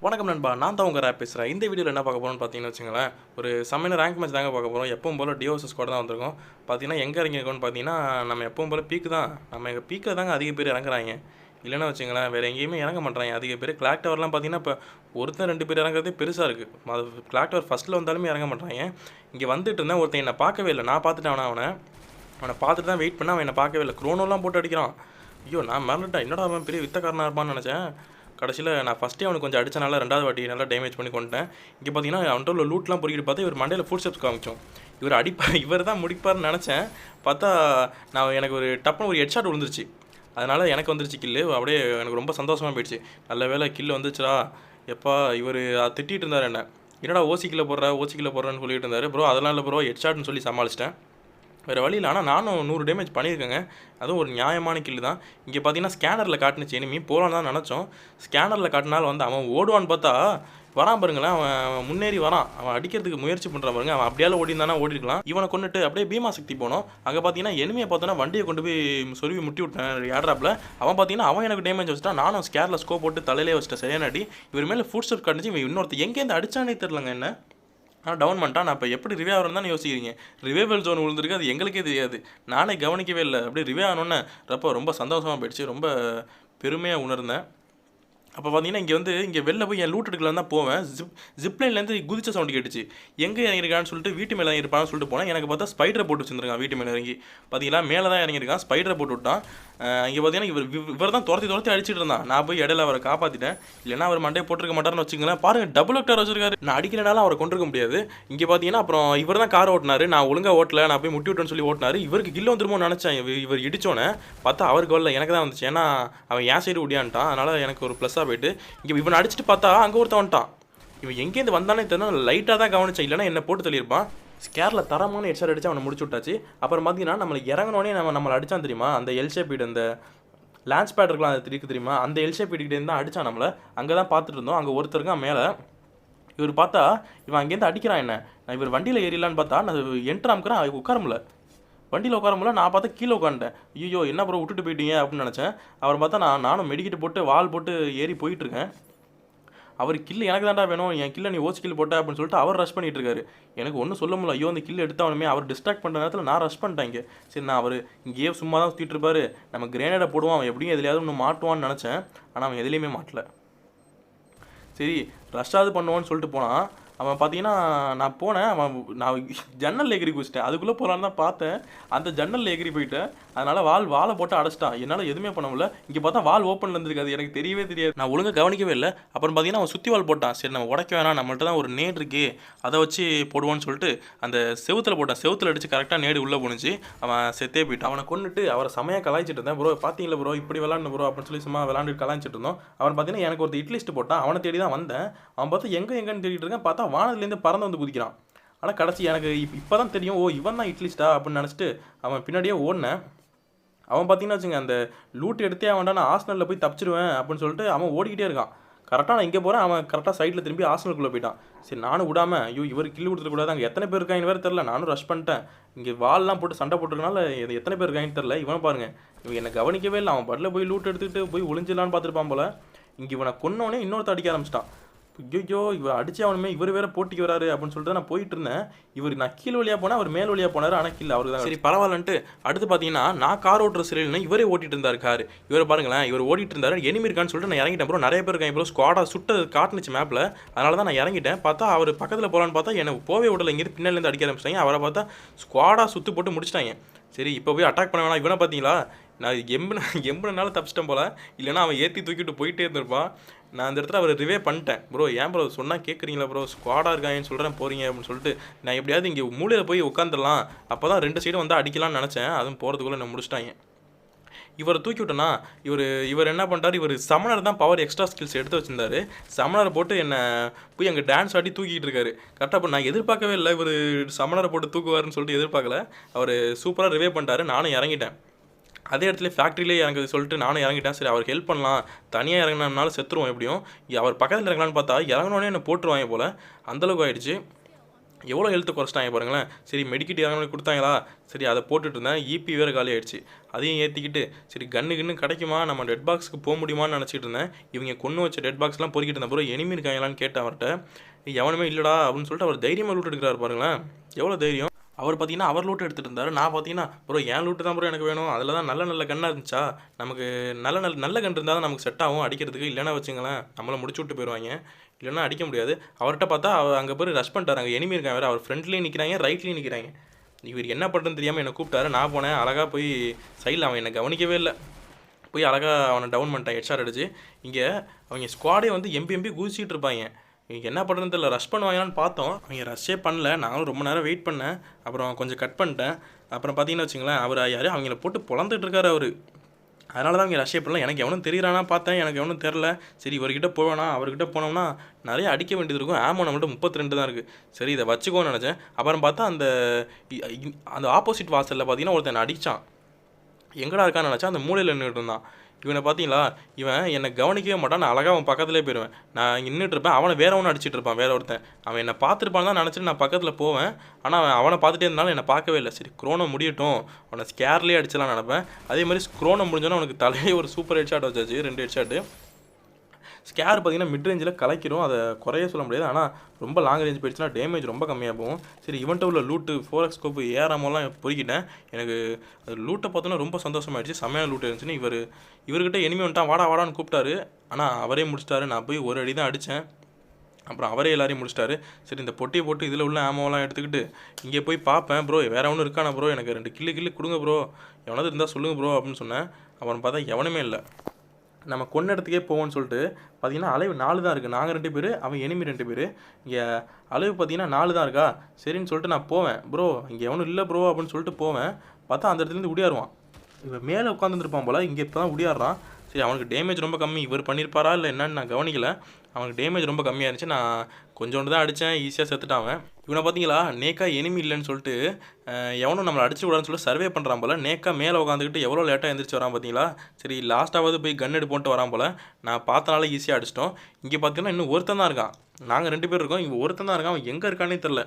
வணக்கம் நண்பா, நான் தான் உங்கள் ரேப் பேசுகிறேன். இந்த வீடியோவில் என்ன பார்க்க போகிறோம்னு பார்த்தீங்கன்னு வச்சுங்களேன், ஒரு செம்மையான ரேங்க் மேட்ச் தாங்க பார்க்க போகிறோம். எப்பவும் போல் டிஓஎஸ் ஸ்குவாட் தான் வந்திருக்கோம். பார்த்தீங்கன்னா எங்கே இறங்கியிருக்கோம்னு பார்த்தீங்கன்னா, நம்ம எப்பவும் போல் பீக்கு தான். நம்ம எங்கள் பீக்கில் தாங்க அதிக பேர் இறங்குறாங்க. இல்லைன்னா வச்சுங்களேன், வேறு எங்கேயுமே இறங்க மாட்டாங்க அதிக பேர். கிளாக் டவர்லாம் பார்த்தீங்கன்னா இப்போ ஒருத்தர் 2 பேர் இறங்குறதே பெருசாக இருக்குது. அது கிளாக் டவர் ஃபஸ்ட்டில் வந்தாலுமே இறங்க மாட்டாங்க. இங்கே வந்துட்டு இருந்தேன், ஒருத்தன் என்னை பார்க்கவே இல்லை. நான் பார்த்துட்டேன் அவனை பார்த்துட்டு தான் வெயிட் பண்ண. அவன் என்னை பார்க்கவே இல்லை. க்ரோனோலாம் போட்டு அடிக்கிறான். ஐயோ, நான் மறந்துட்டேன். என்னடா அவன் பெரிய வித்தக்காரனாக இருப்பான்னு நினச்சேன். கடைசியில் நான் ஃபஸ்ட்டே அவனுக்கு கொஞ்சம் அடித்தனால 2வது வாட்டி நல்லா டேமேஜ் பண்ணி கொண்டேன். இங்கே பார்த்தீங்கன்னா அவன்கிட்ட உள்ள லூட்லாம் பொறிக்கிட்டு பார்த்தா இவர் மண்டையில் ஃபுல் ஸ்டெப்ஸ் காமிச்சோம். இவர் தான் முடிப்பார்னு நினச்சேன். பார்த்தா எனக்கு ஒரு டப்புன்னு ஒரு ஹெட்ஷாட் விழுந்துருச்சு. அதனால் எனக்கு வந்துருச்சு கில்லு. அப்படியே எனக்கு ரொம்ப சந்தோஷமாக போயிடுச்சு. நல்ல வேலை கில்லு வந்துச்சுடா. எப்பா இவர் திட்டிகிட்டு இருந்தார் என்னடா ஓசிக்கில் போடுறேன்னு சொல்லிட்டு இருந்தார். ப்ரோ அதெல்லாம் இல்லை ப்ரோ, ஹெட்ஷாட்னு சொல்லி சமாளிச்சிட்டேன். வேறு வழி இல்லை. ஆனால் நானும் 100 டேமேஜ் பண்ணியிருக்கேங்க. அதுவும் ஒரு நியாயமான கில்லு தான். இங்கே பார்த்தீங்கன்னா ஸ்கேனரில் காட்டுனுச்சு எனிமி போகலான்னு தான் நினச்சோம். ஸ்கேனரில் காட்டினால அவன் ஓடுவான்னு பார்த்தா வரான் பாருங்களேன். அவன் முன்னேறி வரான். அவன் அடிக்கிறதுக்கு முயற்சி பண்ணுறான் பாருங்க. அவன் அப்படியால ஓடிந்தானா ஓடிருக்கலாம். இவனை கொண்டுட்டு அப்படியே பீமா சக்தி போனோம். அங்கே பார்த்தீங்கன்னா எனிமையை பார்த்தோன்னா வண்டியை கொண்டு போய் சொருவி முட்டி விட்டேன் ஏர்ட்ராப்பில். அவன் பார்த்தீங்கன்னா அவன் எனக்கு டேமேஜ் வச்சுட்டான். நானும் ஸ்கேரில் ஸ்கோப் போட்டு தலையிலே வச்சுட்டேன். சரியான அடி. இவர் மேலே ஃபுட் ஸ்டெப் காட்டுச்சு. இவன் இன்னொருத்த எங்கேருந்து அடித்தானே தெரிலங்க என்ன. ஆனால் டவுன் பண்ணிட்டான். நான் இப்போ எப்படி ரிவே ஆகிறோம் தான் யோசிக்கிறீங்க. ரிவேவல் ஜோன் விழுந்திருக்கு, அது எங்களுக்கே தெரியாது. நானே கவனிக்கவே இல்லை. அப்படியே ரிவே ஆனோன்னே ரொம்ப சந்தோஷமாக போயிடுச்சு. ரொம்ப பெருமையாக உணர்ந்தேன். அப்போ பார்த்தீங்கன்னா இங்கே வெளில போய் என் லூட் எடுக்கலாம் தான் போவேன். ஜிப்லைன்லேருந்து குதிச்ச சவுண்டு கேட்டுச்சு. எங்கே இறங்கியிருக்கான்னு சொல்லிட்டு வீட்டு மேலே இறங்கியிருப்பான்னு சொல்லிட்டு போனேன். எனக்கு பார்த்தா ஸ்பைடரை போட்டு வச்சுருக்கான். வீட்டு மேலே இறங்கி பார்த்தீங்களா மேலே தான் இறங்கியிருக்கான். ஸ்பைடரை போட்டு விட்டான். இங்கே பார்த்தீங்கன்னா இவர் தான் துரத்தி அடிச்சிட்டு இருந்தான். நான் போய் இடையில அவரை காப்பாற்றிட்டேன். இல்லைன்னா அவர் மண்டையை போட்டிருக்க மாட்டார்னு வச்சுங்களேன். பாருங்கள் டபுள் ஆக்டர் வச்சிருக்காரு. நான் அடிக்கலனாலும் அவரை கொண்டிருக்க முடியாது. இங்கே பார்த்தீங்கன்னா அப்புறம் இவர் தான் கார் ஓட்டினார். நான் ஒழுங்காக ஓட்டல, நான் போய் முட்டி விட்டேன்னு சொல்லி ஓட்டினார். இவருக்கு கில்லோ வந்துருமோ நினச்சேன். இவர் இடிச்சோன்னே பார்த்தா அவருக்கு வரல, எனக்கு தான் வந்துச்சு. ஏன்னா அவன் என் சைடு ஒடியான்ட்டான். அதனால் எனக்கு ஒரு ப்ளஸ்ஸாக போயிட்டு இங்கே இவனை அடிச்சுட்டு பார்த்தா அங்கே ஒருத்தன் வந்துட்டான். இவன் எங்கேருந்து வந்தானே தெரியல. லைட்டாக தான் கவனிச்சேன், இல்லைனா என்ன போட்டு தள்ளியிருப்பான். ஸ்கேரில் தரமான ஹெட்ஷாட் அடித்து அவனை முடிச்சு விட்டாச்சு. அப்புறம் பார்த்தீங்கன்னா நம்மளுக்கு இறங்கினோடனே நம்மளை அடித்தான் தெரியுமா. அந்த எல் ஷேப் அந்த லான்ச் பேட் இருக்கலாம், அது திருக்கு தெரியுமா. அந்த எல் ஷேப் வீடுகிட்டேருந்து தான் அடித்தான் நம்மளை. அங்கே தான் பார்த்துட்டு இருந்தோம். அங்கே ஒருத்தருங்க மேலே. இவர் பார்த்தா இவன் அங்கேருந்து அடிக்கிறான் என்ன. நான் இவர் வண்டியில் ஏறிடலான்னு பார்த்தா நான் என்ட்ரு அமுக்கிறேன், உட்கார முடியல. வண்டியில் உட்கார முடியல. நான் பார்த்தா கீழே உட்காந்துட்டேன். ஐயோ என்ன ப்ரோ விட்டுட்டு போயிட்டீங்க அப்படின்னு நினச்சேன். அவர் பார்த்தா நானும் மெடிக்கிட்டு போட்டு வால் போட்டு ஏறி போயிட்டுருக்கேன். அவர் கில்லு எனக்கு தாண்டா வேணும், என் கில்லை நீ ஓசி கில் போட்ட அப்படின்னு சொல்லிட்டு அவர் ரஷ் பண்ணிட்டு இருக்காரு. எனக்கு ஒன்றும் சொல்ல முடியல. ஐயோ அந்த கில்லு எடுத்தவனுமே அவர் டிஸ்ட்ராக்ட் பண்ணுற நேரத்தில் நான் ரஷ் பண்ணிட்டேன். இங்கே சரி நான் அவர் இங்கேயே சும்மா தான் சுற்றிட்டு இருப்பாரு, நம்ம கிரேனேடை போடுவோம், அவன் எப்படியும் எதுலையாவது ஒன்று மாட்டுவான்னு நினச்சேன். ஆனால் அவன் எதுலேயுமே மாட்டல. சரி ரஷ்ஷாவது பண்ணுவான்னு சொல்லிட்டு போனான். அவன் பார்த்தீங்கன்னா நான் போனேன். நான் ஜன்னலில் எகிரி குதிச்சிட்டேன். அதுக்குள்ளே போகலான்னு தான் பார்த்தேன். அந்த ஜன்னலில் எகிரி போயிட்டேன். அதனால் வாலை போட்டு அடைச்சிட்டான். என்னால் எதுவுமே பண்ண முடியல. இங்கே பார்த்தா வால் ஓப்பனில் இருந்திருக்காது. எனக்கு தெரியவே தெரியாது. நான் ஒழுங்காக கவனிக்கவே இல்லை. அப்புறம் பார்த்தீங்கன்னா அவன் சுற்றி வால் போட்டான். சரி நம்ம உடைக்க வேணாம், நம்மள்ட்ட தான் ஒரு நேடு இருக்கு, அதை வச்சு போடுவோன்னு சொல்லிட்டு அந்த செவுத்தில் போட்டான். செவுத்தில் அடித்து கரெக்டாக நேடு உள்ளே போணுச்சு. அவன் செத்தே போயிட்டான். அவனை கொண்டுட்டு அவரை செமையாக கலாய்ச்சிட்டு இருந்தேன். ப்ரோ பார்த்தீங்களா ப்ரோ இப்படி விளாண்டு ப்ரோ அப்படின்னு சொல்லி சும்மா விளாண்டு கலாய்ச்சிட்டு இருந்தோம். அவன் பார்த்தீங்கன்னா எனக்கு ஒரு இட்லிஸ்ட் போட்டான். அவனை தேடி தான் வந்தேன். அவன் பார்த்தா எங்கேன்னு தேடிட்டு இருக்கேன். பார்த்தா வானத்துலேருந்து பறந்து வந்து குதிக்கிறான். ஆனால் கடைசி எனக்கு இப்போ தான் தெரியும், ஓ இவன் தான் இட்லிஸ்டா அப்படின்னு நினச்சிட்டு அவன் பின்னாடியே ஓடினேன். அவன் பார்த்தீங்கன்னா வச்சுங்க அந்த லூட் எடுத்தே அவன்டா நான் ஹாஸ்டலில் போய் தப்பிச்சிருவேன் அப்படின்னு சொல்லிட்டு அவன் ஓடிக்கிட்டே இருக்கான். கரெக்டாக நான் இங்கே போகிறேன், அவன் கரெக்டாக சைடில் திரும்பி ஹாஸ்டலுக்குள்ளே போயிட்டான். சரி நானும் விடாமல் ஐயோ இவர் கில்லு கொடுத்துக்கூடாது. அங்கே எத்தனை பேர் இருக்காங்கன்னு வேறு தெரில. நானும் ரஷ் பண்ணிட்டேன். இங்கே வால்லாம் போட்டு சண்டை போட்டுருக்கனால இது எத்தனை பேர் இருக்காங்கன்னு தெரில. இவனை பாருங்கள், இவன் என்னை கவனிக்கவே இல்லை. அவன் பட்டில் போய் லூட் எடுத்துக்கிட்டு போய் ஒளிஞ்சிடலான்னு பார்த்துருப்பான் போல். இங்கே இவனை கொன்னோடனே இன்னொருத்த அடிக்க ஆரம்பிச்சிட்டான். ஐயோ இவர் அடிச்சு அவனுமே இவர் வேறு போட்டிக்கு வராரு அப்படின்னு சொல்லிட்டு நான் போயிட்டு இருந்தேன். நான் கீழே வழியாக போனால் அவர் மேல் வழியாக போனார். ஆனால் கீழே அவருக்கு தான் சரி பரவாயில்லன்ட்டு அடுத்து பார்த்தீங்கன்னா நான் கார் ஓட்டுற சரியில்லைன்னா இவரே ஓட்டிட்டு இருந்தார் கார். இவரை பாருங்களேன், இவர் ஓடிட்டு இருந்தார். எனிமி இருக்கான்னு சொல்லிட்டு நான் இறங்கிட்டேன். ப்ரோ நிறைய பேர் இருக்காங்க ப்ரோ, ஸ்குவாடாக சுட்டு காட்டுனுச்சு மேப்பில். அதனால தான் நான் இறங்கிட்டேன். பார்த்தா அவர் பக்கத்தில் போகலான்னு பார்த்தா எனக்கு போவே விடலை. இங்கேருந்து பின்னாலேருந்து அடிக்க ஆரம்பிச்சிட்டாங்க. அவரை பார்த்தா ஸ்குவாடாக சுற்றி போட்டு முடிச்சிட்டாங்க. சரி இப்போ போய் அட்டாக் பண்ண வேணாம். இவனை பார்த்தீங்களா நான் எம்புனால தப்பிச்சிட்டேன் போல். இல்லைனா அவன் ஏற்றி தூக்கிட்டு போயிட்டே இருந்திருப்பான். நான் அந்த இடத்துல அவர் ரிவே பண்ணிட்டேன். ப்ரோ ஏன் ப்ரோ சொன்னால் கேட்குறீங்களா ப்ரோ, ஸ்குவாடாக இருக்காங்கன்னு சொல்கிறேன் போகிறீங்க அப்படின்னு சொல்லிட்டு நான் எப்படியாவது இங்கே மூலையில் போய் உட்காந்துடலாம், அப்போ தான் 2 சைடும் வந்து அடிக்கலாம்னு நினச்சேன். அதுவும் போகிறதுக்குள்ளே நான் முடிச்சிட்டாங்க. இவரை தூக்கி விட்டோன்னா இவர் என்ன பண்ணிட்டார், இவர் சமணர் தான் பவர் எக்ஸ்ட்ரா ஸ்கில்ஸ் எடுத்து வச்சிருந்தாரு. சமணரை போட்டு என்னை போய் அங்கே டான்ஸ் ஆடி தூக்கிட்டு இருக்காரு. கரெக்டாக இப்போ நான் எதிர்பார்க்கவே இல்லை இவர் சமணரை போட்டு தூக்குவாருன்னு சொல்லிட்டு எதிர்பார்க்கல. அவர் சூப்பராக ரிவே பண்ணிட்டாரு. நானும் இறங்கிட்டேன். அதே இடத்துல ஃபேக்ட்ரியிலே இறங்குது சொல்லிட்டு நானும் இறங்கிட்டேன். சரி அவருக்கு ஹெல்ப் பண்ணலாம், தனியாக இறங்கினாலும் செத்துருவோம் எப்படியும். அவர் பக்கத்தில் இறங்கலான்னு பார்த்தா இறங்கினோடனே என்னை போட்டுருவாங்க போல். அந்தளவுக்கு ஆகிடுச்சு. எவ்வளோ ஹெல்த்தை குறைச்சிட்டாங்க பாருங்களேன். சரி மெடிக்கிட் இறங்க கொடுத்தாங்களா, சரி அதை போட்டுட்டு இருந்தேன். இபி வேறு காலி ஆயிடுச்சு. அதையும் ஏற்றிக்கிட்டு சரி கன்னு கிடைக்குமா, நம்ம டெட் பாக்ஸுக்கு போக முடியுமான்னு நினச்சிட்டு இருந்தேன். இவங்க கொண்டு வச்ச டெட் பாக்ஸ்லாம் பொறுக்கிட்டு இருந்தேன். ப்ரோ எனிமி இருக்காங்களான்னு கேட்டேன் அவர்கிட்ட. எவனுமே இல்லைடா அப்படின்னு சொல்லிட்டு அவர் தைரியமாக லூட் எடுக்கிறாரு பாருங்களேன். எவ்வளோ தைரியம். அவர் பார்த்தீங்கன்னா அவர் லூட் எடுத்துகிட்டு இருந்தார். நான் பார்த்தீங்கன்னா ப்ரோ என் லூட்டு தான் ப்ரோ எனக்கு வேணும். அதில் தான் நல்ல நல்ல கன்னாக இருந்துச்சா, நமக்கு நல்ல நல்ல நல்ல கன் இருந்தால் தான் நமக்கு செட் ஆகும் அடிக்கிறதுக்கு. இல்லைன்னா வச்சுங்களேன் நம்மளை முடிச்சு விட்டு போயிடுவாங்க, இல்லைன்னா அடிக்க முடியாது. அவர்கிட்ட பார்த்தா அவர் அங்கே போய் ரஷ் பண்ணிட்டார். அங்கே எனிமி இருக்காங்க வேறு. அவர் ஃப்ரண்ட்லேயும் நிற்கிறாங்க, ரைட்லேயும் நிற்கிறாங்க. இவர் என்ன பண்ணுறதுன்னு தெரியாமல் என்னை கூப்பிட்டாரு. நான் போனேன். அழகாக போய் சைடில் அவன் என்னை கவனிக்கவே இல்லை. போய் அழகாக அவனை டவுன் பண்ணிட்டேன் ஹெட்ஷாட் அடிச்சு. இங்கே அவங்க ஸ்குவாடே வந்து எம்பி குதிச்சிட்டு இருப்பாங்க. இவங்க என்ன பண்ணுறதுன்னு தெரியல. ரஷ் பண்ணுவாங்களான்னு பார்த்தோம். அவங்க ரஷ்ஷே பண்ணல. நானும் ரொம்ப நேரம் வெயிட் பண்ணேன். அப்புறம் கொஞ்சம் கட் பண்ணிட்டேன். அப்புறம் பார்த்தீங்கன்னா வச்சுங்களேன், அவர் யார் அவங்கள போட்டு பொழந்துட்டு இருக்காரு அவர். அதனால தான் அவங்க ரஷ்ஷே பண்ணல. எனக்கு எவனும் தெரியுறானா பார்த்தேன், எனக்கு எவனும் தெரில. சரி இவர்கிட்ட போவேனா, அவர்கிட்ட போனோம்னா நிறைய அடிக்க வேண்டியது இருக்கும். ஆமோ நம்மள்ட்ட 32 தான் இருக்குது. சரி இதை வச்சுக்கோன்னு நினச்சேன். அப்புறம் பார்த்தா அந்த ஆப்போசிட் வாசலில் பார்த்தீங்கன்னா ஒருத்தன் அடித்தான். எங்கடா இருக்கான்னு நினச்சா அந்த மூலையில் நின்றுட்டு இருந்தான். இவனை பார்த்தீங்களா, இவன் என்னை கவனிக்கவே மாட்டான். நான் அழகாக அவன் பக்கத்துலேயே போயிடுவேன். நான் இங்கே நின்றுட்டு இருப்பேன், அவனை வேற ஒன்று அடிச்சிட்டு இருப்பான். வேற ஒருத்தன் அவன் என்னை பார்த்துருப்பான் தான் நினச்சிட்டு நான் பக்கத்தில் போவேன். ஆனால் அவனை பார்த்துட்டே இருந்தாலும் என்னை பார்க்கவே இல்லை. சரி குரோனை முடியட்டும், அவனை ஸ்கேர்லேயே அடிச்சலாம் நினப்பேன். அதே மாதிரி குரோனை முடிஞ்சோன்னா அவனுக்கு தலையே ஒரு சூப்பர் ஹெட்ஷாட் வச்சாச்சு, 2 ஹெட்ஷாட்டு. ஸ்கேர் பார்த்தீங்கன்னா மிட் ரேஞ்சில் கலைக்கிறோம், அதை குறைய சொல்ல முடியாது. ஆனால் ரொம்ப லாங் ரேஞ்ச் போயிடுச்சுன்னா டேமேஜ் ரொம்ப கம்மியாக போகும். சரி இவன்ட்ட உள்ள லூட்டு 4x ஸ்கோப்பு ஏறாமலாம் பொறிக்கிட்டேன். எனக்கு அது லூட்டை பார்த்தோன்னா ரொம்ப சந்தோஷமாயிடுச்சு. செம்மையான லூட் இருந்துச்சுன்னு இவர்கிட்ட எனிமி வந்துட்டான், வாடான்னு கூப்பிட்டாரு. ஆனால் அவரே முடிச்சிட்டாரு. நான் போய் ஒரு அடி தான் அடித்தேன். அப்புறம் அவரே எல்லாரையும் முடிச்சிட்டாரு. சரி இந்த பொட்டியை போட்டு இதில் உள்ள ஆமோலாம் எடுத்துக்கிட்டு இங்கே போய் பார்ப்பேன். ப்ரோ வேறு ஒன்றும் இருக்கானா ப்ரோ, எனக்கு 2 கில்லு கொடுங்க ப்ரோ, எவனாவது இருந்தால் சொல்லுங்கள் ப்ரோ அப்படின்னு சொன்னேன். அப்புறம் பார்த்தா எவனுமே இல்லை. நம்ம கொன்ன இடத்துக்கே போவோம்னு சொல்லிட்டு பார்த்தீங்கன்னா அளவு 4 தான் இருக்குது. நாங்கள் 2 பேர், அவன் எனிமி 2 பேர். இங்கே அளவு பார்த்தீங்கன்னா 4 தான் இருக்கா. சரின்னு சொல்லிட்டு நான் போவேன். ப்ரோ இங்கே எவனும் இல்லை ப்ரோ அப்படின்னு சொல்லிட்டு போவேன். பார்த்தா அந்த இடத்துலேருந்து உடியாருவான். இவன் மேலே உட்காந்துருப்பான் போல். இங்கே இப்போ தான் உடியாடுறான். சரி அவனுக்கு டேமேஜ் ரொம்ப கம்மி. இவர் பண்ணியிருப்பாரா இல்லை என்னன்னு நான் கவனிக்கலை. அவனுக்கு டேமேஜ் ரொம்ப கம்மியாக இருந்துச்சு. நான் கொஞ்சோண்டு தான் அடித்தேன், ஈஸியாக செத்துட்டான் அவன். இவனை பார்த்தீங்களா நேக்கா எனிமி இல்லைன்னு சொல்லிட்டு எவனும் நம்மளை அடிச்சு விடான்னு சொல்லி சர்வே பண்ணுறான் போல். நேக்கா மேலே உட்காந்துக்கிட்டு எவ்வளோ லேட்டாக எழுந்திரிச்சு வரான் பார்த்தீங்களா. சரி லாஸ்ட்டாவது போய் கன் எடுப்போன்ட்டு வரான் போல். நான் பார்த்தனால ஈஸியாக அடிச்சிட்டோம். இங்கே பார்த்தீங்கன்னா இன்னும் ஒருத்தன் தான் இருக்கான். நாங்கள் 2 பேர் இருக்கோம், இங்கே ஒருத்தன் தான் இருக்கான். அவன் எங்கே இருக்கானே தெரில.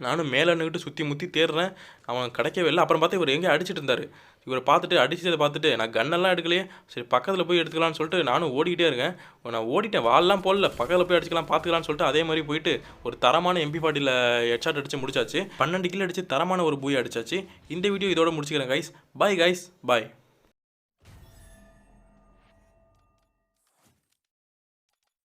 நானும் மேலே நின்றுட்டு சுற்றி முற்றி தேடுறேன், அவன் கிடைக்கவே இல்லை. அப்புறம் பார்த்தா இவர் எங்கே அடிச்சிட்டு இருந்தார். இவரை பார்த்துட்டு அடிச்சதை பார்த்துட்டு நான் கன்னெல்லாம் எடுக்கலையே, சரி பக்கத்தில் போய் எடுத்துக்கலான்னு சொல்லிட்டு நானும் ஓடிக்கிட்டே இருக்கேன். நான் ஓடிட்டேன், வால்லாம் போடல, பக்கத்தில் போய் அடிச்சுக்கலாம் பார்த்துக்கலான்னு சொல்லிட்டு அதே மாதிரி போயிட்டு ஒரு தரமான MP40 ஹெட்ஷாட் அடித்து முடிச்சாச்சு. 12 கிலோ அடித்து தரமான ஒரு பூயை அடிச்சாச்சு. இந்த வீடியோ இதோட முடிச்சுக்கிறேன் கைஸ். பாய் கைஸ், பாய்.